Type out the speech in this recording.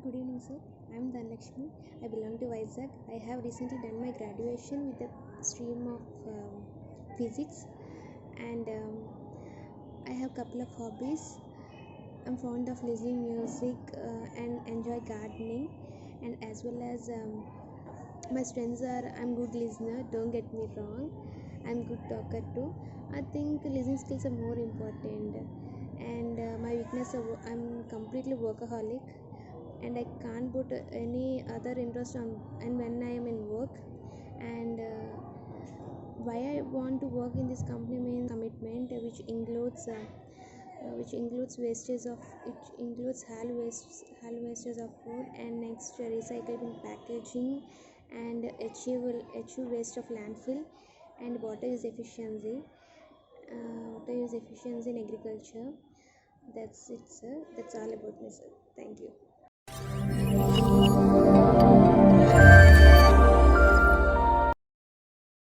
Good evening, sir. I am Dhanalakshmi. I belong to Vizag. I have recently done my graduation with the stream of physics, and I have couple of hobbies. I'm fond of listening music and enjoy gardening, and as well as my strengths are I'm good listener. Don't get me wrong. I'm good talker too. I think listening skills are more important, and my weakness are I'm completely workaholic, and I can't put any other interest on and when I am in work. And why I want to work in this company means commitment, which includes wastage of hal wastage of food, and next recyclable packaging, and achieve waste of landfill, and water use efficiency in agriculture. That's it, sir. That's all about me, sir. Thank you.